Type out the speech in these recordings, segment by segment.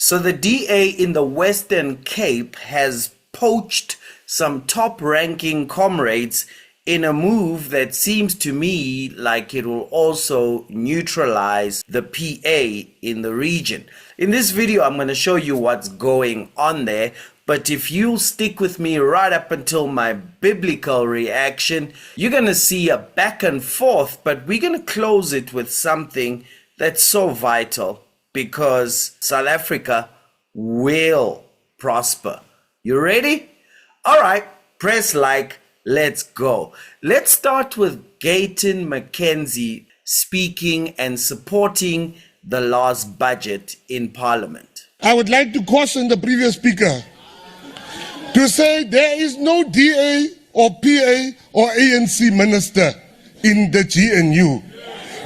So the DA in the Western Cape has poached some top-ranking comrades in a move that seems to me like it will also neutralize the PA in the region. In this video, I'm going to show you what's going on there, but if you'll stick with me right up until my biblical reaction, you're going to see a back and forth, but we're going to close it with something that's so vital because South Africa will prosper. You ready? All right, press like. Let's go. Let's start with Gayton McKenzie speaking and supporting the last budget in Parliament. I would like to caution the previous speaker to say there is no DA or PA or ANC minister in the GNU.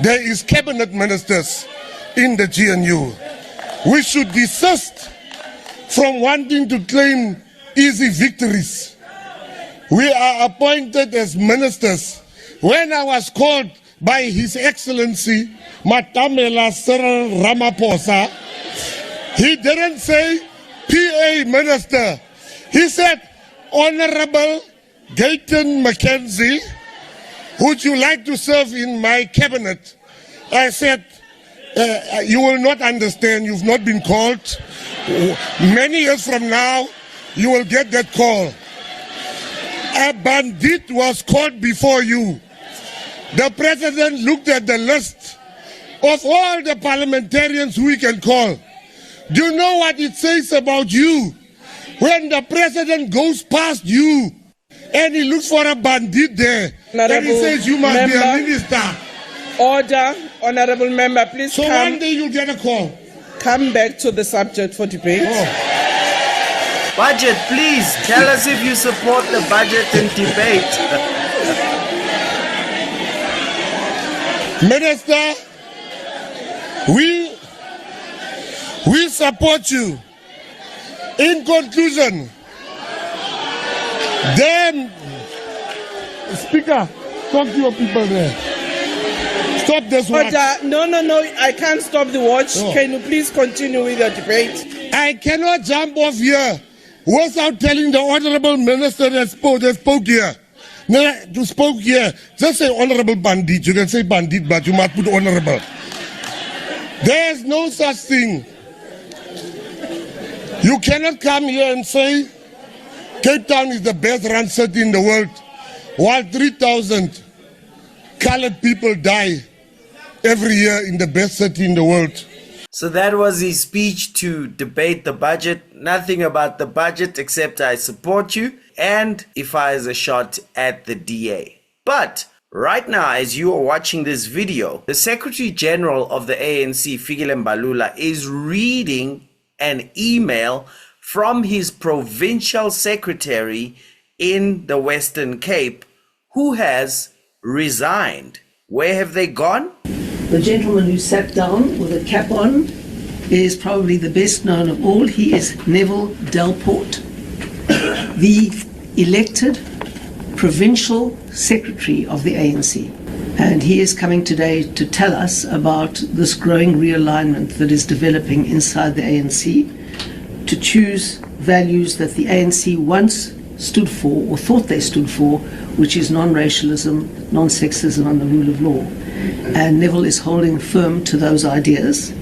There is cabinet ministers in the GNU. We should desist from wanting to claim easy victories. We are appointed as ministers. When I was called by His Excellency Matamela Cyril Ramaphosa, he didn't say PA minister. He said, Honorable Gayton McKenzie, would you like to serve in my cabinet? I said, you will not understand. You've not been called. Many years from now, you will get that call. A bandit was caught before you. The president looked at the list of all the parliamentarians who we can call. Do you know what it says about you? When the president goes past you and he looks for a bandit there, and he says you must be a minister. Order, honorable member, please so come. So one day you'll get a call. Come back to the subject for debate. Oh. Budget, please tell us if you support the budget and debate. Minister, we support you. In conclusion, then, Speaker, talk to your people there. Stop this watch. No, I can't stop the watch. Oh. Can you please continue with your debate? I cannot jump off here without telling the honorable minister that spoke here. No, you spoke here. Just say honorable bandit. You can say bandit, but you must put honorable. There is no such thing. You cannot come here and say Cape Town is the best run city in the world, while 3,000 colored people die every year in the best city in the world. So that was his speech to debate the budget. Nothing about the budget except I support you and if I has a shot at the DA. But right now, as you are watching this video, the Secretary General of the ANC, Fikile Mbalula, is reading an email from his provincial secretary in the Western Cape who has resigned. Where have they gone? The gentleman who sat down with a cap on is probably the best known of all. He is Neville Delport, the elected provincial secretary of the ANC. And he is coming today to tell us about this growing realignment that is developing inside the ANC to choose values that the ANC once stood for or thought they stood for, which is non-racialism, non-sexism and the rule of law. And Neville is holding firm to those ideas.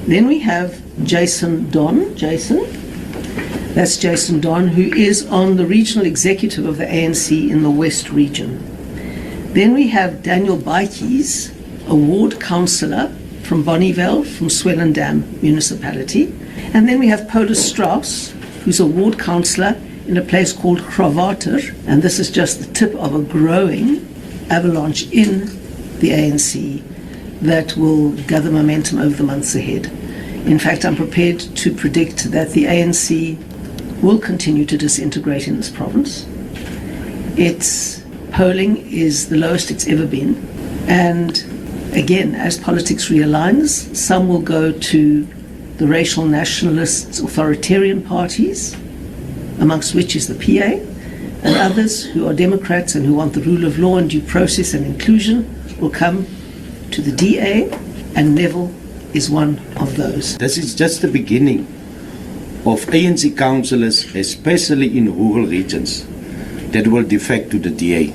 Then we have Jason Don. That's Jason Don, who is on the regional executive of the ANC in the West region. Then we have Daniel Bykies, a ward councillor from Bonnievale, from Swellendam municipality. And then we have Paulus Strauss, who's a ward councillor in a place called Kravater, and this is just the tip of a growing avalanche in the ANC that will gather momentum over the months ahead. In fact, I'm prepared to predict that the ANC will continue to disintegrate in this province. Its polling is the lowest it's ever been, and again, as politics realigns, some will go to the racial nationalists, authoritarian parties, amongst which is the PA, and others who are Democrats and who want the rule of law and due process and inclusion will come to the DA, and Neville is one of those. This is just the beginning of ANC councillors, especially in rural regions, that will defect to the DA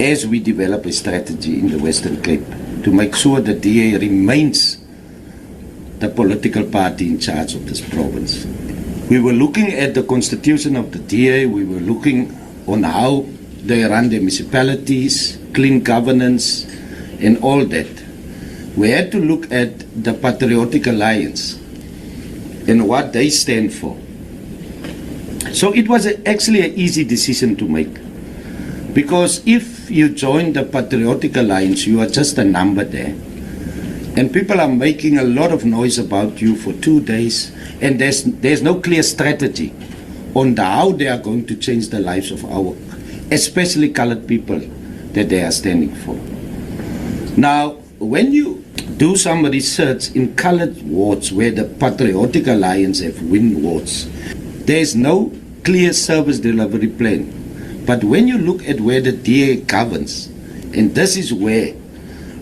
as we develop a strategy in the Western Cape to make sure the DA remains the political party in charge of this province. We were looking at the constitution of the DA, we were looking on how they run their municipalities, clean governance, and all that. We had to look at the Patriotic Alliance and what they stand for. So it was actually an easy decision to make. Because if you join the Patriotic Alliance, you are just a number there. And people are making a lot of noise about you for 2 days, and there's no clear strategy on how they are going to change the lives of our, especially colored people, that they are standing for. Now, when you do some research in colored wards where the Patriotic Alliance have win wards, there's no clear service delivery plan. But when you look at where the DA governs, and this is where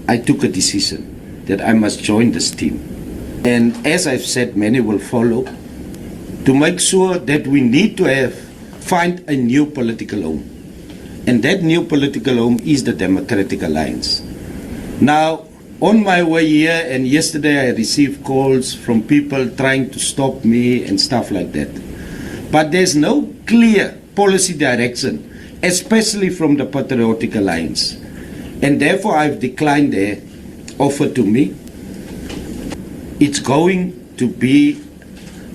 I took a decision that I must join this team. And as I've said, many will follow, to make sure that we need to find a new political home. And that new political home is the Democratic Alliance. Now, on my way here, and yesterday I received calls from people trying to stop me and stuff like that. But there's no clear policy direction, especially from the Patriotic Alliance. And therefore I've declined their offer to me. It's going to be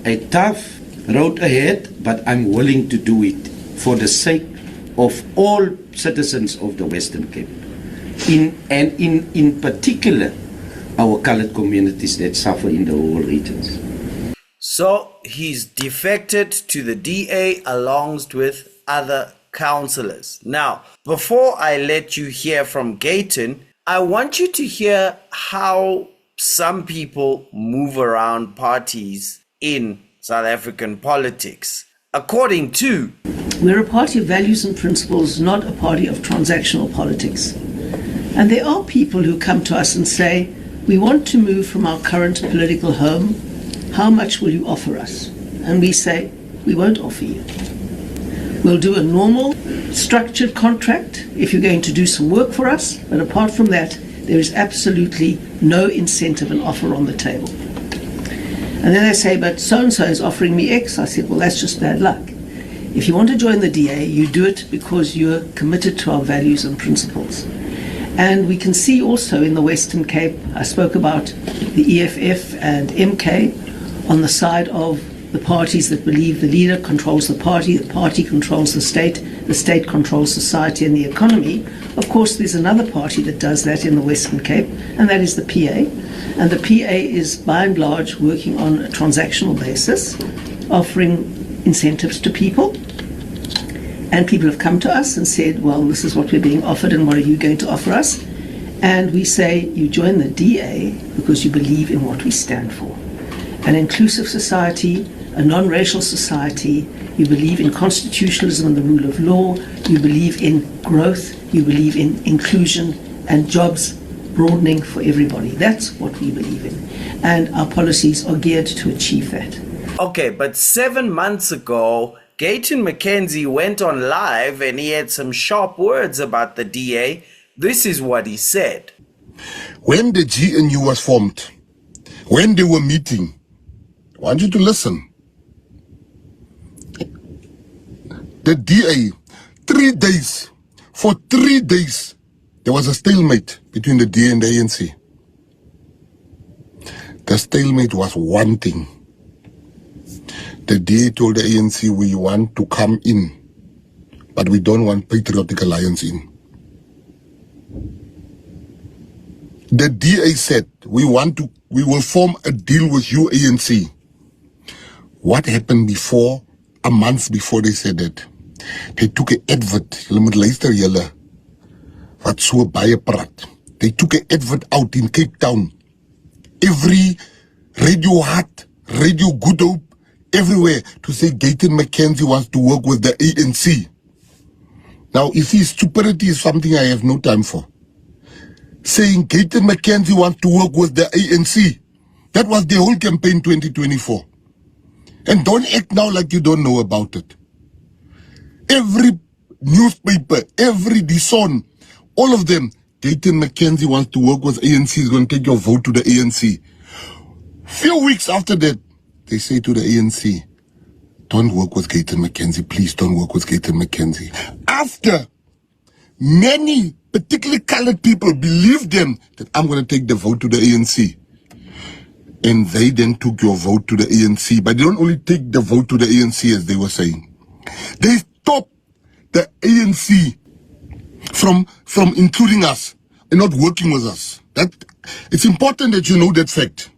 a tough road ahead, but I'm willing to do it for the sake of all citizens of the Western Cape. In particular, our colored communities that suffer in the rural regions. So he's defected to the DA along with other councillors. Now, before I let you hear from Gayton, I want you to hear how some people move around parties in South African politics. According to... We're a party of values and principles, not a party of transactional politics. And there are people who come to us and say, we want to move from our current political home. How much will you offer us? And we say, we won't offer you. We'll do a normal, structured contract if you're going to do some work for us, but apart from that, there is absolutely no incentive and offer on the table. And then they say, but so-and-so is offering me X. I said, well, that's just bad luck. If you want to join the DA, you do it because you're committed to our values and principles. And we can see also in the Western Cape, I spoke about the EFF and MK on the side of the parties that believe the leader controls the party controls the state controls society and the economy. Of course, there's another party that does that in the Western Cape, and that is the PA. And the PA is, by and large, working on a transactional basis, offering incentives to people. And people have come to us and said, well, this is what we're being offered, and what are you going to offer us? And we say, you join the DA because you believe in what we stand for. An inclusive society, a non-racial society, you believe in constitutionalism and the rule of law, you believe in growth, you believe in inclusion and jobs broadening for everybody. That's what we believe in. And our policies are geared to achieve that. Okay, but 7 months ago, Gayton McKenzie went on live and he had some sharp words about the DA. This is what he said. When the GNU was formed, when they were meeting, I want you to listen. The DA, 3 days, for 3 days, there was a stalemate between the DA and the ANC. The stalemate was one thing. The DA told the ANC, we want to come in, but we don't want Patriotic Alliance in. The DA said, we will form a deal with you, ANC. What happened before, a month before they said that? They took an advert, they took an advert out in Cape Town. Every Radio Heart, Radio Good Hope, everywhere to say Gayton McKenzie wants to work with the ANC. Now, if his stupidity is something I have no time for, saying Gayton McKenzie wants to work with the ANC. That was the whole campaign 2024. And don't act now like you don't know about it. Every newspaper, every DSON, all of them, Gayton McKenzie wants to work with ANC, is going to take your vote to the ANC. Few weeks after that, they say to the ANC, don't work with Gayton McKenzie, please don't work with Gayton McKenzie. After many, particularly colored people, believed them that I'm going to take the vote to the ANC. And they then took your vote to the ANC. But they don't only take the vote to the ANC, as they were saying. They stopped the ANC from including us and not working with us. It's important that you know that fact.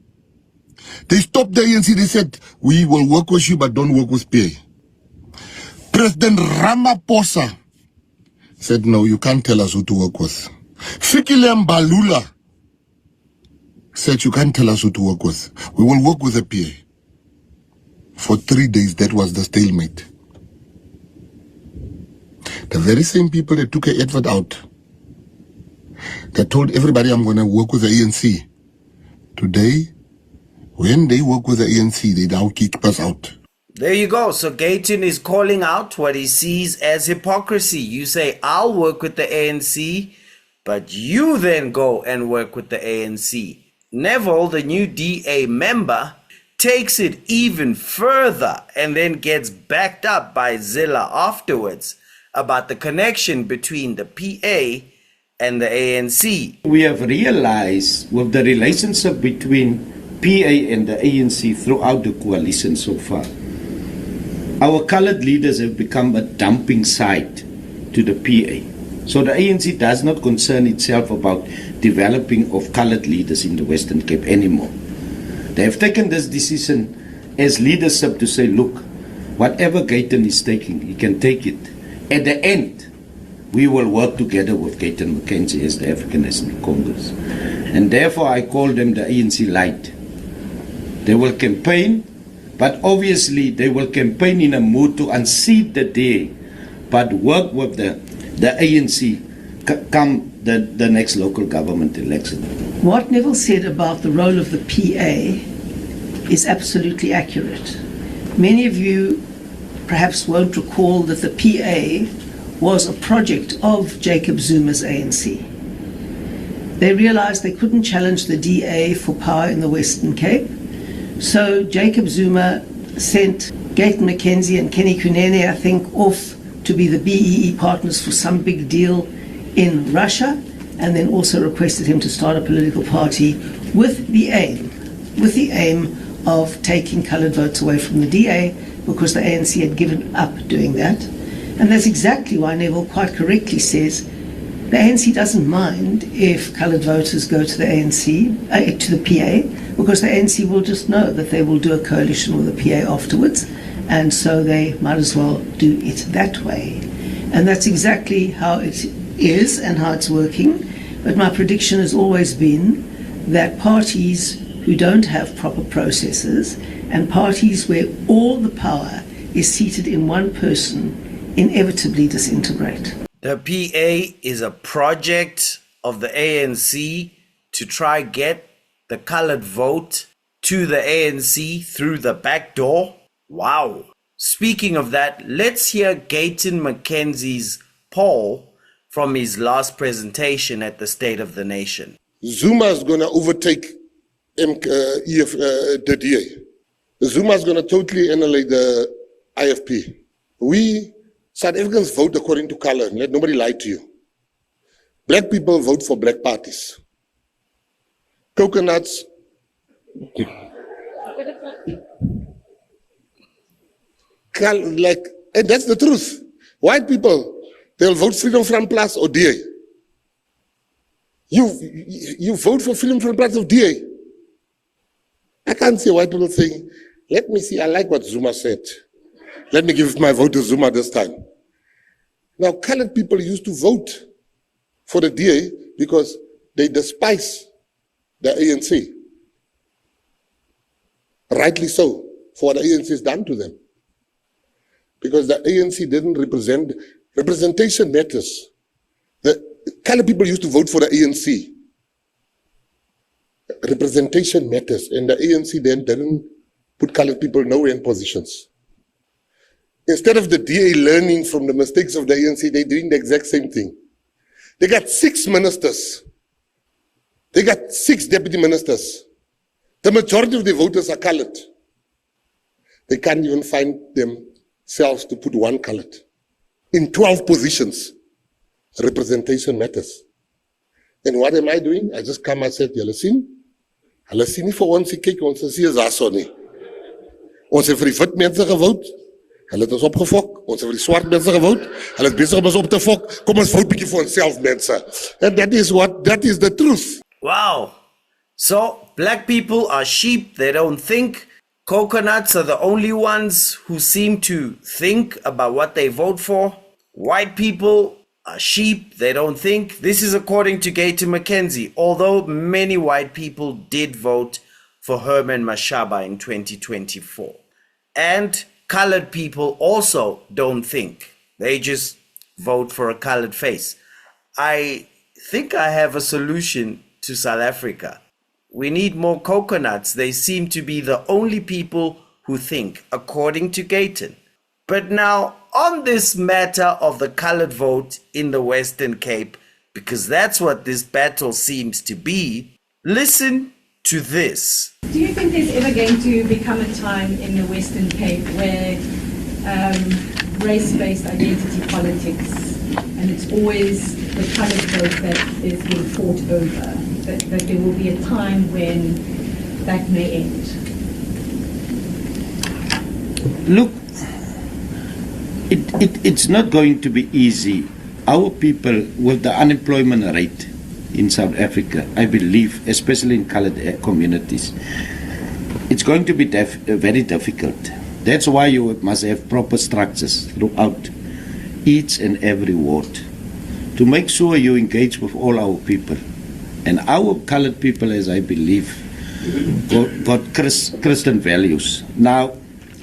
They stopped the ANC. They said, we will work with you, but don't work with PA. President Ramaphosa said, no, you can't tell us who to work with. Fikile Mbalula said, you can't tell us who to work with. We will work with the PA. For 3 days, that was the stalemate. The very same people that took an advert out, that told everybody I'm going to work with the ANC, today, when they work with the ANC, they now kick us out. There you go. So Gayton is calling out what he sees as hypocrisy. You say, I'll work with the ANC, but you then go and work with the ANC. Neville, the new DA member, takes it even further and then gets backed up by Zille afterwards about the connection between the PA and the ANC. We have realized with the relationship between PA and the ANC throughout the coalition so far, our colored leaders have become a dumping site to the PA. So the ANC does not concern itself about developing of colored leaders in the Western Cape anymore. They have taken this decision as leadership to say, look, whatever Gayton is taking, he can take it. At the end, we will work together with Gayton McKenzie as the African National Congress. And therefore I call them the ANC Light. They will campaign, but obviously they will campaign in a mood to unseat the DA, but work with the ANC come the next local government election. What Neville said about the role of the PA is absolutely accurate. Many of you perhaps won't recall that the PA was a project of Jacob Zuma's ANC. They realized they couldn't challenge the DA for power in the Western Cape, so Jacob Zuma sent Gayton McKenzie and Kenny Kunene, I think, off to be the BEE partners for some big deal in Russia, and then also requested him to start a political party with the aim of taking coloured votes away from the DA, because the ANC had given up doing that. And that's exactly why Neville quite correctly says the ANC doesn't mind if coloured voters go to the ANC, to the PA, because the ANC will just know that they will do a coalition with the PA afterwards, and so they might as well do it that way. And that's exactly how it is and how it's working. But my prediction has always been that parties who don't have proper processes and parties where all the power is seated in one person inevitably disintegrate. The PA is a project of the ANC to try get the colored vote to the ANC through the back door. Wow. Speaking of that, let's hear Gayton McKenzie's poll from his last presentation at the State of the Nation. Zuma is going to overtake the DA. Zuma is going to totally annihilate the IFP. We South Africans vote according to color. Let nobody lie to you. Black people vote for black parties. Coconuts. And that's the truth. White people, they'll vote Freedom Front Plus or DA. You vote for Freedom Front Plus or DA. I can't see white people saying, let me see, I like what Zuma said. Let me give my vote to Zuma this time. Now, colored people used to vote for the DA because they despise the ANC. Rightly so, for what the ANC has done to them. Because the ANC didn't representation matters. The colored people used to vote for the ANC representation matters, and the ANC then didn't put colored people nowhere in positions. Instead of the DA learning from the mistakes of the ANC, they're doing the exact same thing. They got 6 ministers. They got 6 deputy ministers. The majority of the voters are colored. They can't even find themselves to put one colored. In 12 positions, representation matters. And what am I doing? I just come and said, julle sien nie vir ons nie, kyk, ons is hier daarso nie. Ons het vir die wit mense gewout, hulle het ons opgefok, ons het vir die swart mense gewout, hulle het besig om ons op te fok, kom ons vote bietjie vir onsself, mense. And that is the truth. Wow. So, black people are sheep, they don't think. Coconuts are the only ones who seem to think about what they vote for. White people are sheep, they don't think. This is according to Gayton McKenzie, although many white people did vote for Herman Mashaba in 2024. And colored people also don't think. They just vote for a colored face. I think I have a solution to South Africa. We need more coconuts. They seem to be the only people who think, according to Gayton. But now, on this matter of the colored vote in the Western Cape, because that's what this battle seems to be, listen to this. Do you think there's ever going to become a time in the Western Cape where race-based identity politics, and it's always the colored vote that is being fought over, that there will be a time when that may end? Look, it's not going to be easy. Our people, with the unemployment rate in South Africa, I believe, especially in colored communities, it's going to be very difficult. That's why you must have proper structures throughout each and every ward to make sure you engage with all our people. And our colored people, as I believe, got Christian values. Now,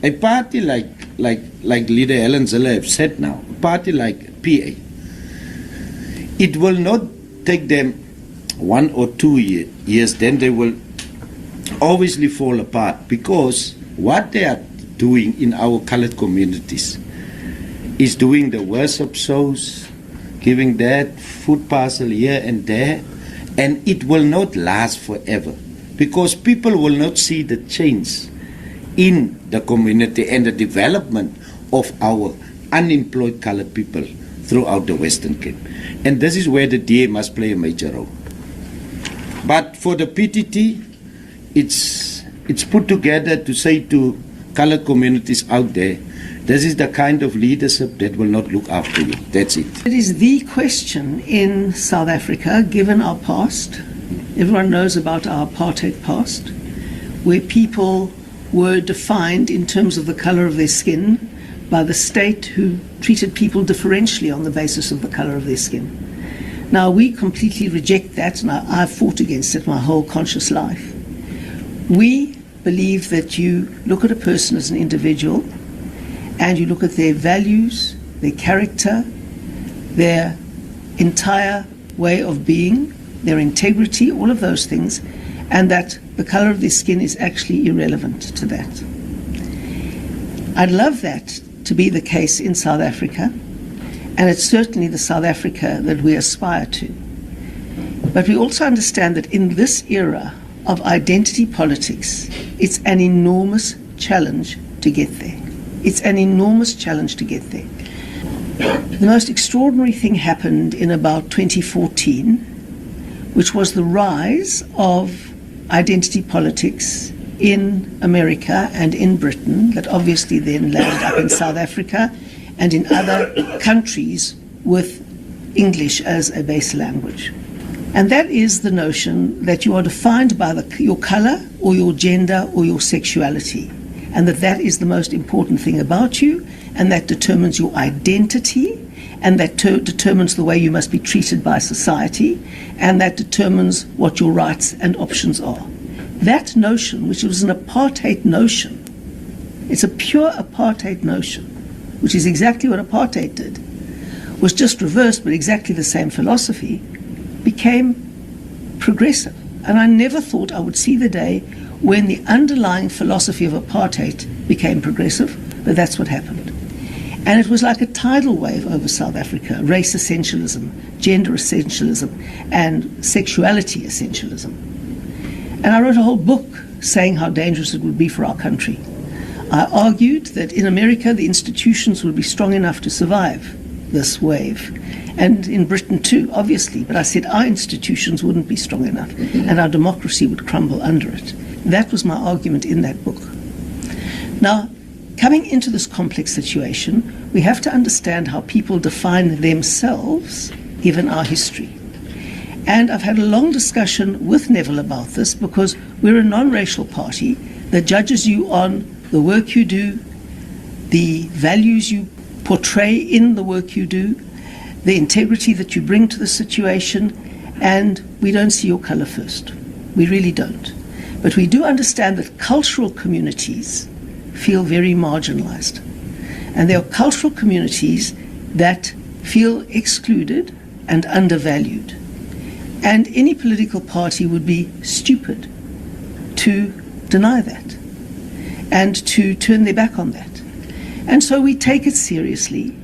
a party like Leader Helen Zille have said now, a party like PA, it will not take them 1 or 2 years, then they will obviously fall apart, because what they are doing in our colored communities is doing the worship shows, giving that food parcel here and there, and it will not last forever, because people will not see the change in the community and the development of our unemployed colored people throughout the Western Cape. And this is where the DA must play a major role. But for the PTT, it's put together to say to colored communities out there, this is the kind of leadership that will not look after you. That's it. It is the question in South Africa, given our past. Everyone knows about our apartheid past, where people were defined in terms of the color of their skin by the state, who treated people differentially on the basis of the color of their skin. Now, we completely reject that, and I've fought against it my whole conscious life. We believe that you look at a person as an individual, and you look at their values, their character, their entire way of being, their integrity, all of those things, and that the color of their skin is actually irrelevant to that. I'd love that to be the case in South Africa, and it's certainly the South Africa that we aspire to. But we also understand that in this era of identity politics, it's an enormous challenge to get there. It's an enormous challenge to get there. The most extraordinary thing happened in about 2014, which was the rise of identity politics in America and in Britain, that obviously then landed up in South Africa and in other countries with English as a base language. And that is the notion that you are defined by your color or your gender or your sexuality, and that is the most important thing about you, and that determines your identity, and that determines the way you must be treated by society, and that determines what your rights and options are. That notion, which was an apartheid notion, it's a pure apartheid notion, which is exactly what apartheid did, was just reversed, but exactly the same philosophy, became progressive And I never thought I would see the day when the underlying philosophy of apartheid became progressive, but that's what happened. And it was like a tidal wave over South Africa: race essentialism, gender essentialism, and sexuality essentialism. And I wrote a whole book saying how dangerous it would be for our country. I argued that in America the institutions would be strong enough to survive this wave, and in Britain too, obviously, but I said our institutions wouldn't be strong enough and our democracy would crumble under it. That was my argument in that book. Now, coming into this complex situation, we have to understand how people define themselves given our history. And I've had a long discussion with Neville about this, because we're a non-racial party that judges you on the work you do, the values you portray in the work you do, the integrity that you bring to the situation, and we don't see your colour first. We really don't. But we do understand that cultural communities feel very marginalised. And there are cultural communities that feel excluded and undervalued. And any political party would be stupid to deny that and to turn their back on that. And so we take it seriously.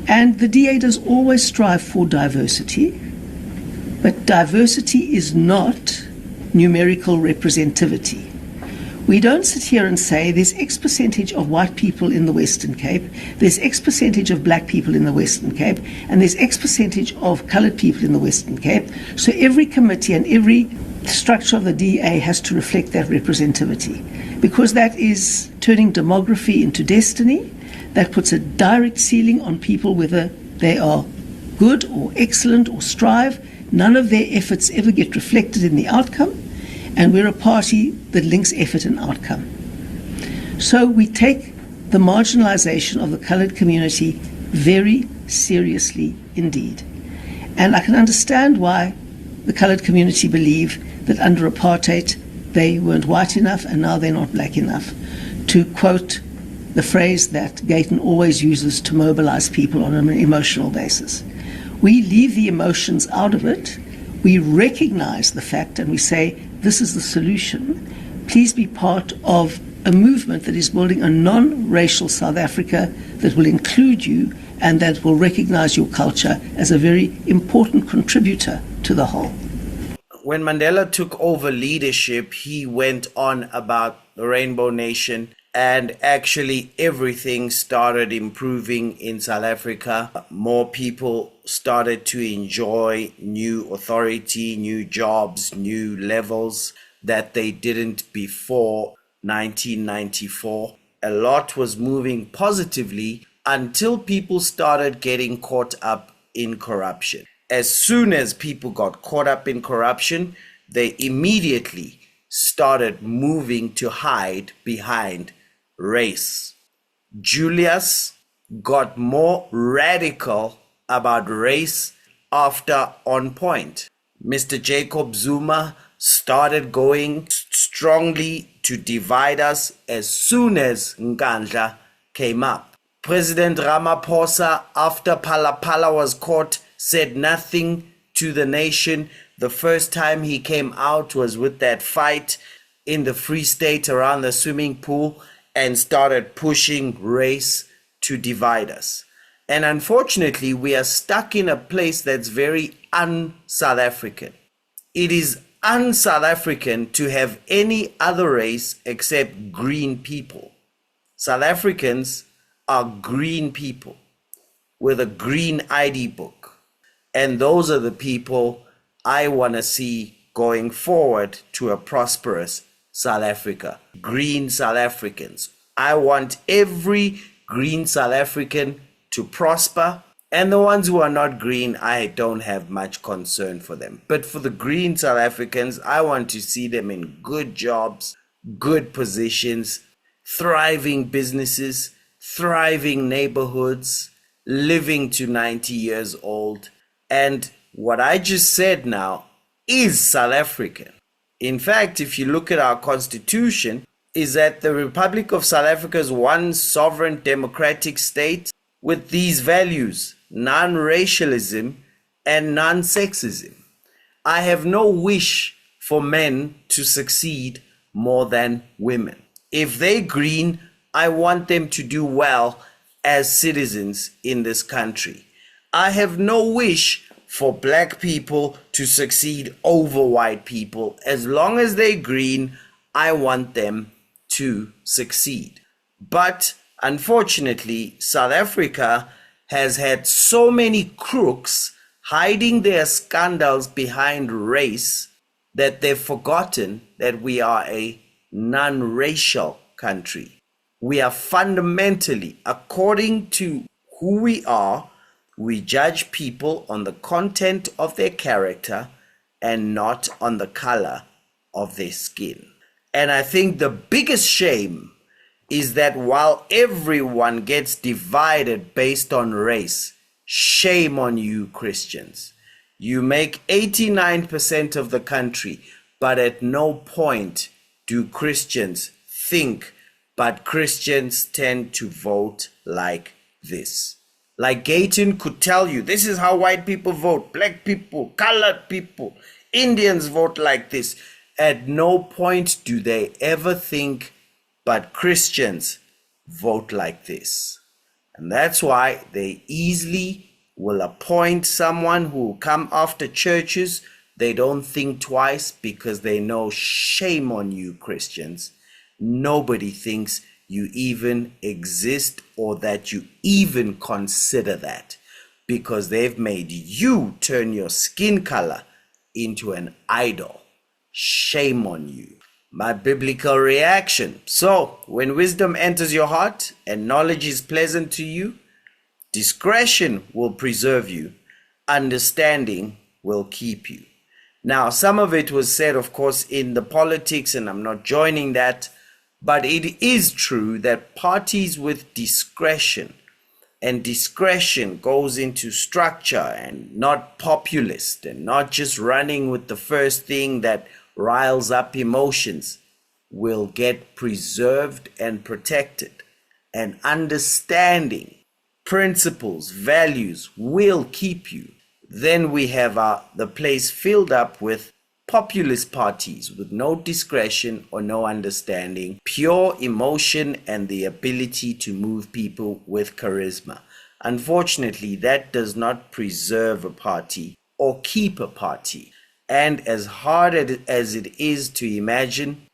And the DA does always strive for diversity, but diversity is not numerical representativity. We don't sit here and say there's X percentage of white people in the Western Cape, there's X percentage of black people in the Western Cape, and there's X percentage of coloured people in the Western Cape. So every committee and every structure of the DA has to reflect that representativity, because that is turning demography into destiny. That puts a direct ceiling on people, whether they are good or excellent or strive. None of their efforts ever get reflected in the outcome, and we're a party that links effort and outcome. So we take the marginalisation of the coloured community very seriously indeed. And I can understand why the coloured community believe that under apartheid they weren't white enough and now they're not black enough. To quote the phrase that Gayton always uses to mobilise people on an emotional basis. We leave the emotions out of it. We recognise the fact and we say, this is the solution. Please be part of a movement that is building a non-racial South Africa that will include you and that will recognise your culture as a very important contributor to the whole. When Mandela took over leadership, he went on about the Rainbow Nation, and actually everything started improving in South Africa. More people started to enjoy new authority, new jobs, new levels that they didn't before 1994. A lot was moving positively until people started getting caught up in corruption. As soon as people got caught up in corruption, they immediately started moving to hide behind race. Julius got more radical about race after On Point. Mr. Jacob Zuma started going strongly to divide us as soon as Nkandla came up. President Ramaphosa, after Phala was caught, said nothing to the nation. The first time he came out was with that fight in the Free State around the swimming pool and started pushing race to divide us. And unfortunately, we are stuck in a place that's very un-South African. It is un-South African to have any other race except green people. South Africans are green people with a green ID book. And those are the people I want to see going forward to a prosperous South Africa. Green South Africans. I want every green South African to prosper. And the ones who are not green, I don't have much concern for them. But for the green South Africans, I want to see them in good jobs, good positions, thriving businesses, thriving neighborhoods, living to 90 years old. And what I just said now is South African. In fact, if you look at our constitution, is that the Republic of South Africa is one sovereign democratic state with these values: non-racialism and non-sexism. I have no wish for men to succeed more than women. If they're green, I want them to do well as citizens in this country. I have no wish for black people to succeed over white people. As long as they're green, I want them to succeed. But unfortunately, South Africa has had so many crooks hiding their scandals behind race that they've forgotten that we are a non-racial country. We are fundamentally, according to who we are, we judge people on the content of their character and not on the color of their skin. And I think the biggest shame is that while everyone gets divided based on race, shame on you, Christians. You make 89% of the country, but at no point do Christians think, but Christians tend to vote like this. Like Gayton could tell you, this is how white people vote, black people, colored people, Indians vote like this. At no point do they ever think, but Christians vote like this. And that's why they easily will appoint someone who will come after churches. They don't think twice because they know, shame on you, Christians. Nobody thinks you even exist or that you even consider that, because they've made you turn your skin color into an idol. Shame on you. My biblical reaction. So, when wisdom enters your heart and knowledge is pleasant to you, discretion will preserve you, understanding will keep you. Now, some of it was said, of course, in the politics, and I'm not joining that, but it is true that parties with discretion, and discretion goes into structure and not populist and not just running with the first thing that riles up emotions, will get preserved and protected. And understanding principles, values will keep you. Then we have the place filled up with populist parties with no discretion or no understanding, pure emotion and the ability to move people with charisma. Unfortunately, that does not preserve a party or keep a party. And as hard as it is to imagine,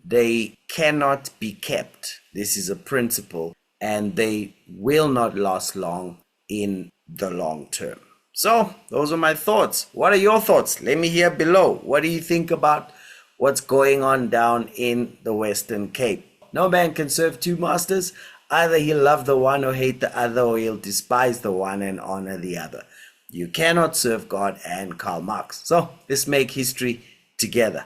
they cannot be kept. This is a principle, and they will not last long in the long term. So, those are my thoughts. What are your thoughts? Let me hear below. What do you think about what's going on down in the Western Cape? No man can serve two masters. Either he'll love the one or hate the other, or he'll despise the one and honor the other. You cannot serve God and Karl Marx. So, let's make history together.